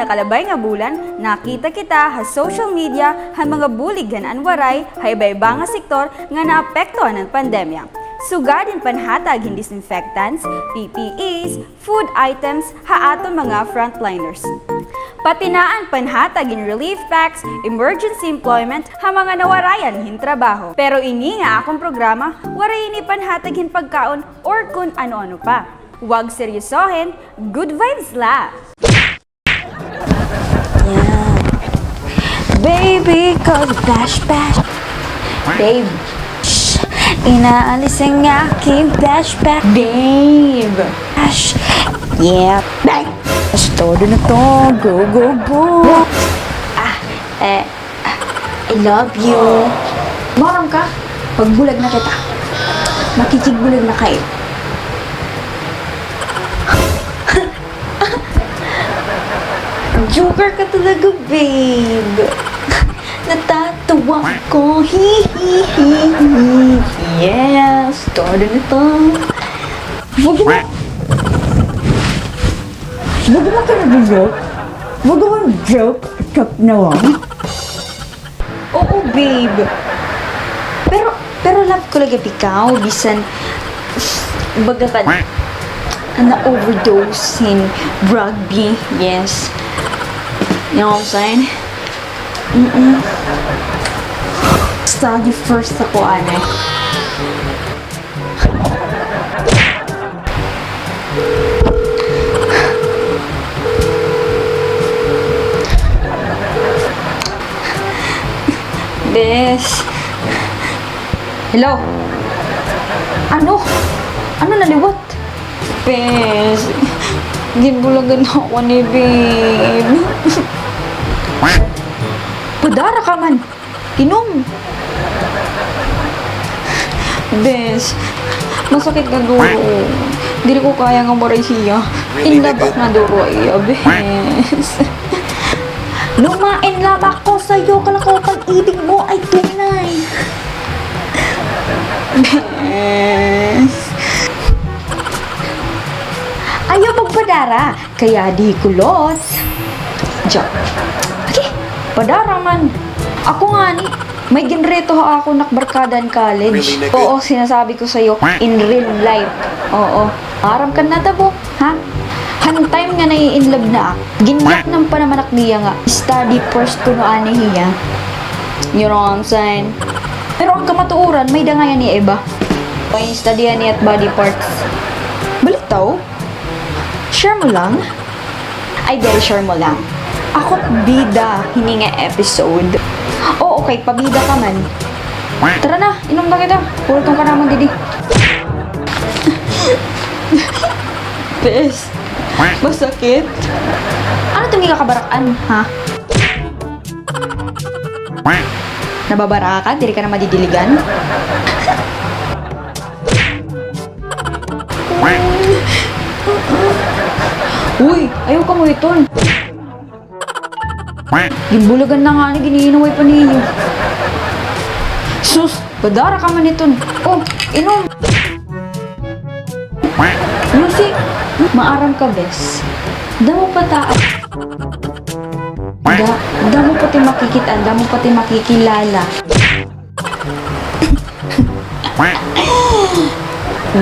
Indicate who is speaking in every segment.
Speaker 1: nakalabay nga bulan, nakita kita ha social media ha mga bulig gan waray ha iba-iba nga sektor nga naapektuhan ng pandemya. Sugad din panhatag hindi disinfectants, PPEs, food items ha aton mga frontliners. Patinaan panhatag in relief packs, emergency employment ha mga nawarayan hin trabaho. Pero ini nga akong programa, waray ini panhatag hin pagkaon or kun ano-ano pa. Huwag seryosohin, good vibes la!
Speaker 2: Yeah. Baby, cause bash bash. Babe, shh, inaalis ang aking bash bash. Babe, bash. Yeah, bang. Todo na to. Go, go, go. I love you. Moram ka? Pagbulag na kita. Makikigbulag na kayo. Joker ka talaga, babe. Natatawa ko. Yes, todo na to. Huwag mo ka nag-joke? Huwag mo joke? Chop na lang? Oo, babe. Pero love ko lagi ikaw. Bisan, baga ka na-overdose in rugby. Yes. You know what I'm saying? Study first ako, ane. Bes. Hello? Ano? Ano naliwat? Bes. Gibulagan ako ni babe. Padara ka man. Inom. Bes. Masakit na duro. Dili ko kaya nga maray siya. Inlabak na duro iya, bes. Lumain lang ako sa'yo, kalakaw pag-ibig mo ay tunay. Bes. Ayaw magpadara, kaya di kulot. Joke. Okay, padara man. Ako nga ni, may ginreto ako nakbarkada in college. Oo, sinasabi ko sa'yo, in real life. Oo. Aram ka na tabo, ha? Han time nga nai-inlove na ginyak ng panamanak niya nga. Study first ko no ani hiya. You know what I'm saying? Pero ang kamatuuran, may dangayan ni Eva. May studyan niya at body parts. Balitaw? Share mo lang? Ay, very share mo lang. Ako't bida, hininga episode. Oh, okay, pabida ka man. Tara na, inom na kita. Pulutong ka naman, Didi. Bes. Masakit? Ano itong ikakabarakan, ha? Nababara ka? Dili ka na madidiligan? Uy, ayaw ka mo iton. Gimbulagan na nga ni, giniinaway pa niyo. Sus, badara ka man iton. Oh, inom. Lucy, maaram ka, bes. Damo pa damo pati makikitaan, damo pati makikilala.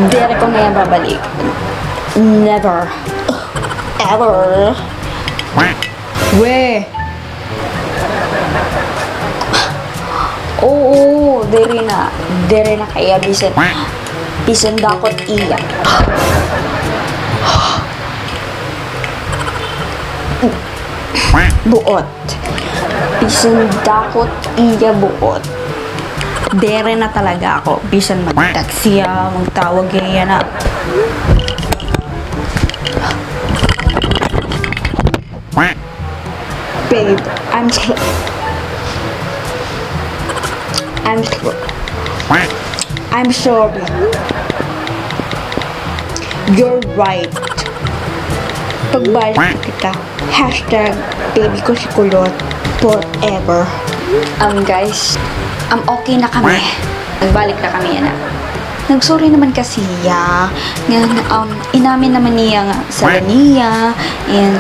Speaker 2: Dere ko na yan babalik. Never. Ever. We. Oo, dere na kaya bisan dakot iya. Buot. Bisan dakot iya buot. Dere na talaga ako. Bisan mag-taxi magtawag yan na. Babe, I'm sorry. You're right. Pagbalik kita. Hashtag baby ko si Kulot forever. Guys, okay na kami. Nagbalik na kami yan. Nagsorry naman kasi siya. Inamin naman niya nga sa niya. And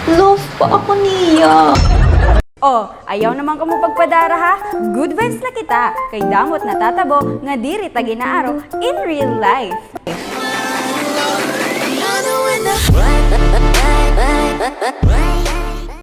Speaker 2: Love pa ako niya.
Speaker 1: Oh, ayaw naman ka mo pagpadara ha? Good vibes na kita, kay damot natatabo nga diri ta ginaaro in real life.
Speaker 3: Another winner.